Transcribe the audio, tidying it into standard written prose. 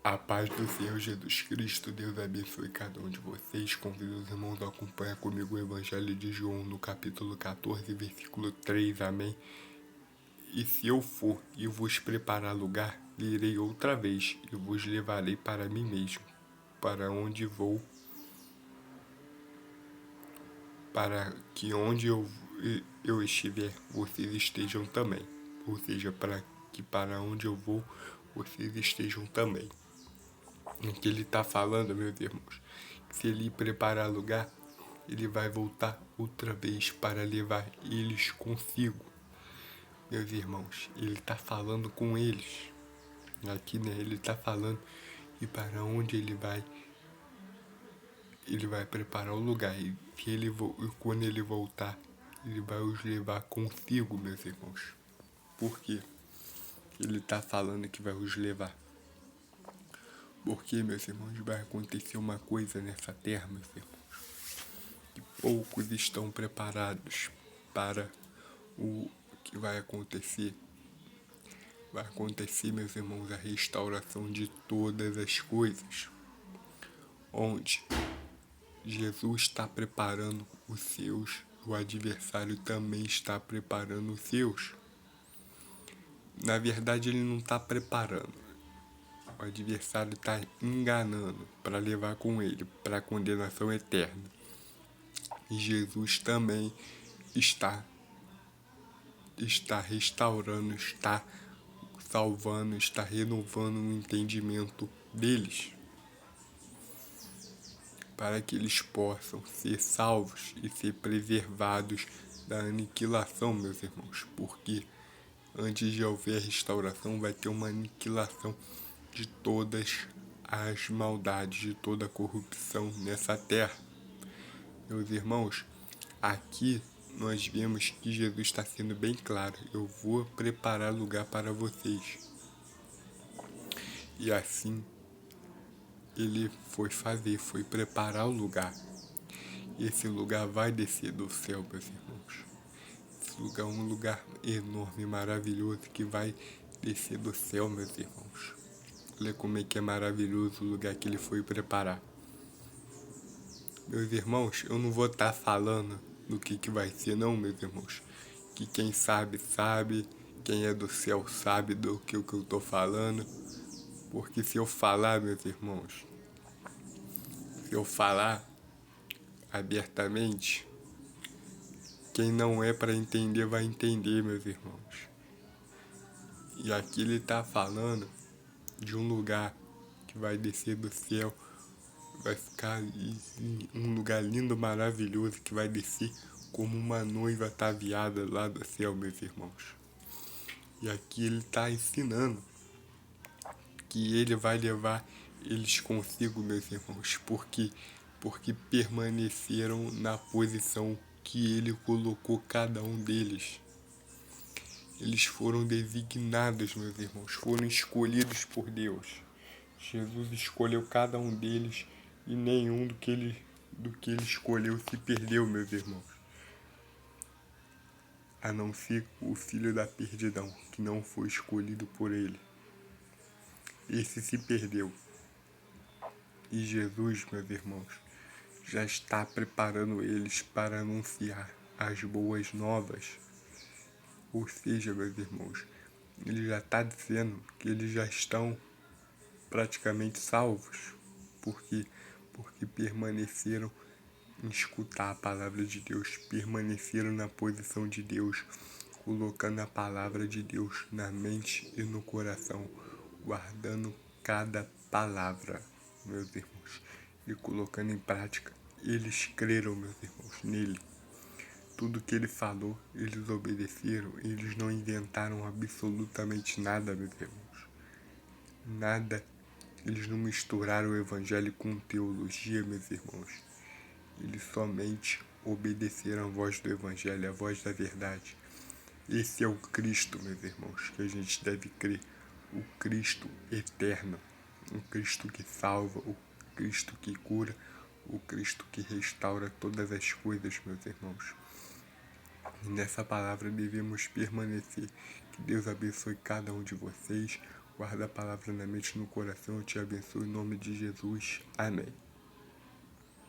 A paz do Senhor Jesus Cristo, Deus abençoe cada um de vocês. Convido os irmãos a acompanhar comigo o Evangelho de João no capítulo 14, versículo 3, amém? E se eu for e vos preparar lugar, virei outra vez e vos levarei para mim mesmo, para onde vou, para que onde eu estiver, vocês estejam também. Ou seja, para que para onde eu vou, vocês estejam também. O que ele está falando, meus irmãos, se ele preparar lugar, ele vai voltar outra vez para levar eles consigo. Meus irmãos, ele está falando com eles. Aqui, né, ele está falando e para onde ele vai preparar o lugar. E quando ele voltar, ele vai os levar consigo, meus irmãos. Por quê? Ele está falando que vai os levar. Porque, meus irmãos, vai acontecer uma coisa nessa terra, meus irmãos, que poucos estão preparados para o que vai acontecer. Vai acontecer, meus irmãos, a restauração de todas as coisas, onde Jesus está preparando os seus, o adversário também está preparando os seus. Na verdade, ele não está preparando. O adversário está enganando para levar com ele para a condenação eterna. E Jesus também está restaurando, está salvando, está renovando o entendimento deles, para que eles possam ser salvos e ser preservados da aniquilação, meus irmãos, porque antes de haver restauração vai ter uma aniquilação de todas as maldades, de toda a corrupção nessa terra. Meus irmãos, aqui nós vemos que Jesus está sendo bem claro: eu vou preparar lugar para vocês. E assim ele foi preparar o lugar. Esse lugar vai descer do céu, meus irmãos. Esse lugar é um lugar enorme, maravilhoso, que vai descer do céu, meus irmãos. Olha como é que é maravilhoso o lugar que ele foi preparar. Meus irmãos, eu não vou estar falando do que vai ser, não, meus irmãos. Que quem sabe, sabe. Quem é do céu sabe do que eu estou falando. Porque se eu falar, meus irmãos, se eu falar abertamente, quem não é para entender vai entender, meus irmãos. E aqui ele está falando de um lugar que vai descer do céu, vai ficar um lugar lindo, maravilhoso, que vai descer como uma noiva ataviada lá do céu, meus irmãos. E aqui ele está ensinando que ele vai levar eles consigo, meus irmãos, porque permaneceram na posição que ele colocou cada um deles. Eles foram designados, meus irmãos, foram escolhidos por Deus. Jesus escolheu cada um deles e nenhum do que ele escolheu se perdeu, meus irmãos. A não ser o filho da perdidão, que não foi escolhido por ele. Esse se perdeu. E Jesus, meus irmãos, já está preparando eles para anunciar as boas novas. Ou seja, meus irmãos, ele já está dizendo que eles já estão praticamente salvos. Porque permaneceram em escutar a palavra de Deus, permaneceram na posição de Deus, colocando a palavra de Deus na mente e no coração, guardando cada palavra, meus irmãos, e colocando em prática. Eles creram, meus irmãos, nele. Tudo que ele falou, eles obedeceram, eles não inventaram absolutamente nada, meus irmãos. Nada. Eles não misturaram o evangelho com teologia, meus irmãos. Eles somente obedeceram a voz do evangelho, a voz da verdade. Esse é o Cristo, meus irmãos, que a gente deve crer. O Cristo eterno, o Cristo que salva, o Cristo que cura, o Cristo que restaura todas as coisas, meus irmãos. E nessa palavra devemos permanecer. Que Deus abençoe cada um de vocês. Guarda a palavra na mente e no coração. Eu te abençoo em nome de Jesus. Amém.